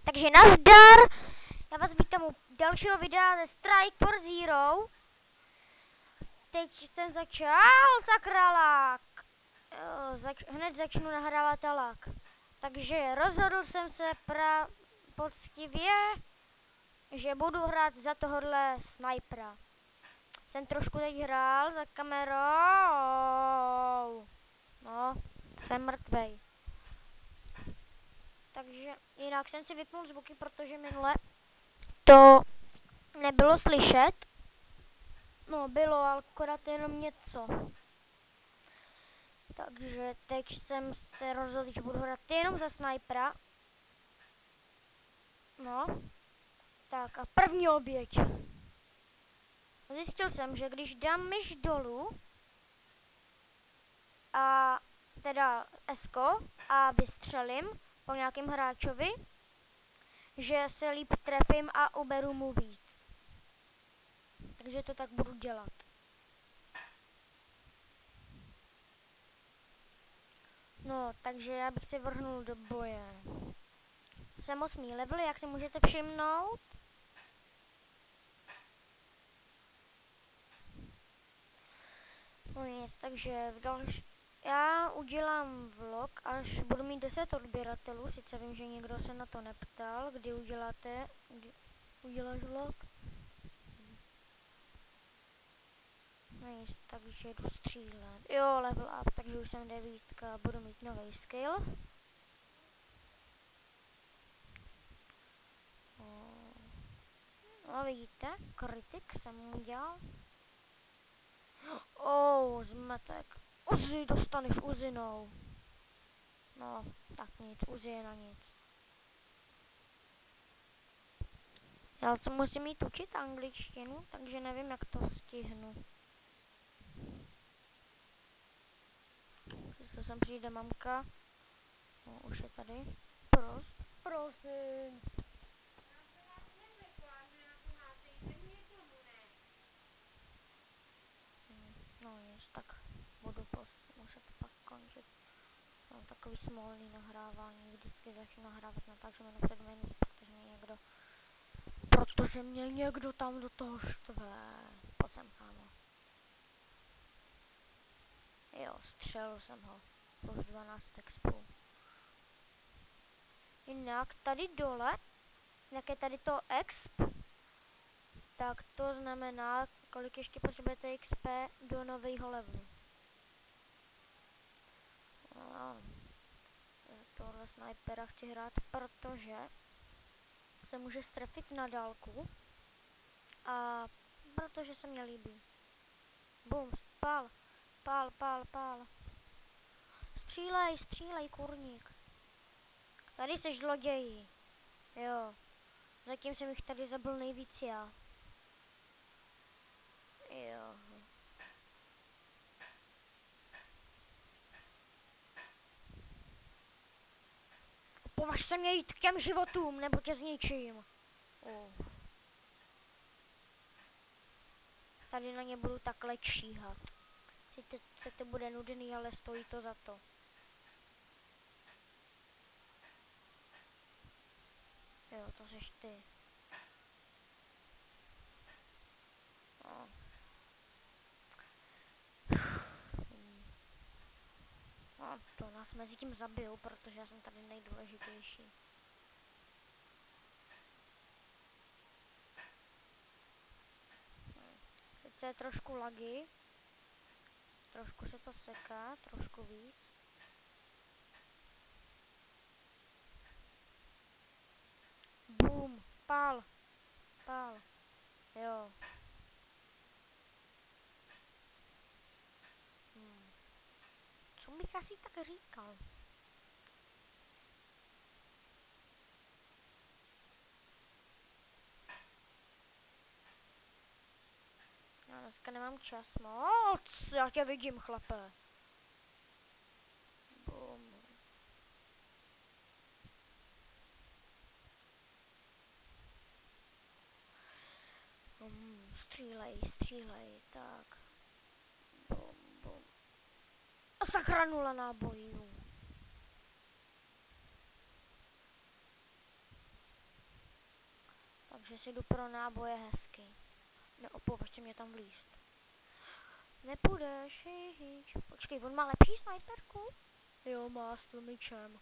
Takže nazdar, já vás vítám u dalšího videa ze Strike for Zero. Teď jsem začal, sakralák. Hned začnu nahrávat alák. Takže rozhodl jsem se poctivě, že budu hrát za tohohle snajpera. Jsem trošku teď hrál za kamerou. No, jsem mrtvej. Takže jinak jsem si vypnul zvuky, protože minule to nebylo slyšet. No, bylo, ale akorát jenom něco. Takže teď jsem se rozhodl, že budu hrát jenom za snajpera. No. Tak a první oběť. Zjistil jsem, že když dám myš dolů a teda esko a vystřelím po nějakém hráčovi, že se líp trefím a uberu mu víc. Takže to tak budu dělat. No, takže já bych se vrhnul do boje. Jsem 8. level, jak si můžete všimnout. No nic, takže já udělám vlog, až budu mít 10 odběratelů. Sice vím, že někdo se na to neptal, kdy uděláš vlog. No nic, takže jdu střílet. Jo, level up, takže už jsem 9, budu mít nový skill. No vidíte, kritik jsem udělal. Zmetek. Uzi, dostaneš uzinou. No, tak nic, uzi je na nic. Já se musím jít učit angličtinu, takže nevím, jak to stihnu. Co sem přijde mamka. No, už je tady. Prosím. No nic, tak budu muset pak končit. Mám takový smolný nahrávání, vždycky začnu nahrávat na tak, že mě před minut, protože mě někdo tam do toho štve. Pojď sem, kámo. Jo, střelil jsem ho. Plus 12 expů. Jinak tady dole, jak je tady to exp, tak to znamená, kolik ještě potřebujete XP do nového levelu. Tohle snajpera chci hrát, protože se může strefit na dálku a protože se mně líbí. Bum, pál. Střílej, kurník. Tady seš zloději. Jo. Zatím jsem jich tady zabil nejvíc já. Jo. Považ se mě jít k těm životům, nebo tě zničím. Tady na ně budu takhle číhat. Sice to bude nudný, ale stojí to za to. Jo, to seš ty. To nás mezi tím zabijou, protože já jsem tady nejdůležitější. Sice je trošku lagy. Trošku se to seká, trošku víc. Boom, pál. Jo. Co bych asi tak říkal? Já dneska nemám čas moc, já tě vidím, chlape. Boom. Střílej, tak. Bum. A sakra 0 nábojů. Takže si jdu pro náboje hezky. Neopovažte mě tam vlízt. Nepůjdeš, hyč. Počkej, on má lepší snajperku? Jo, má s tlmičem.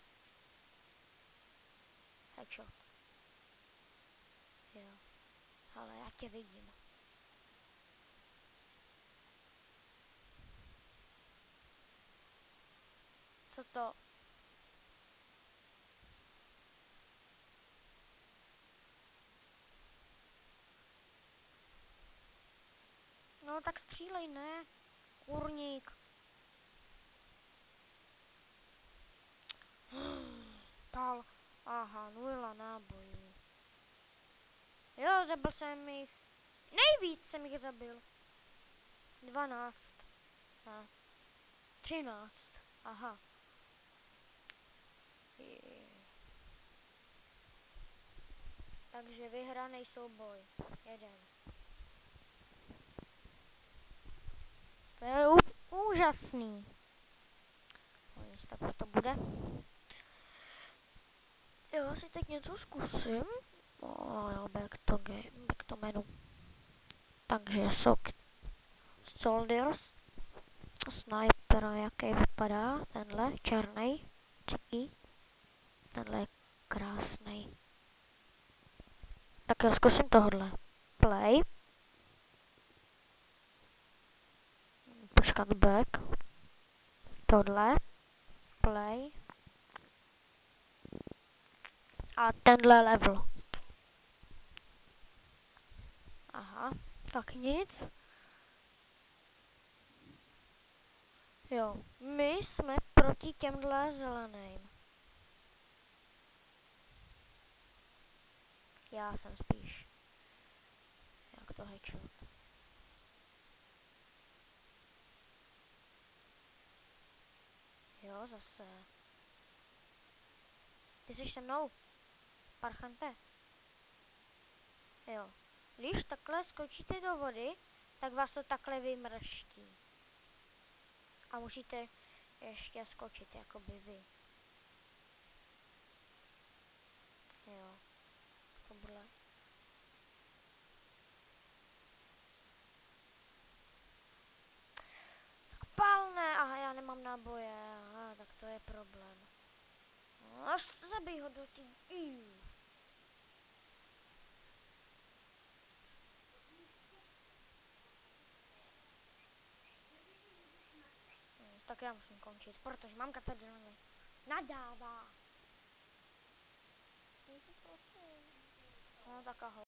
Headshot. Jo. Ale já tě vidím. Co to? No tak střílej, ne? Kurník. Pal. Aha, 0 nábojů. Jo, zabil jsem jich. Nejvíc jsem jich zabil. 12. Ne. 13. Aha. Takže vyhraný souboj. 1. To je úžasný. Tak už to bude. Jo, si teď něco zkusím. Jo, back to menu. Takže Soldiers. Sniper, jaký vypadá. Tenhle, černý. Cíký. Tenhle je krásný. Tak já zkusím tohle. Play. Počkat back. Tohle. Play. A tenhle level. Aha, tak nic. Jo, my jsme proti těmhle zeleným. Já jsem spíš. Jak to headshot. Jo, zase. Ty jsi se mnou. Parchante. Jo. Když takhle skočíte do vody, tak vás to takhle vymrští. A musíte ještě skočit, jakoby vy. Jo. Tohle. Tak palné. Aha, já nemám náboje. Aha, tak to je problém. No, zabij ho do těch. Tak já musím končit, protože mamka tady na mě nadává. No tak ahoj.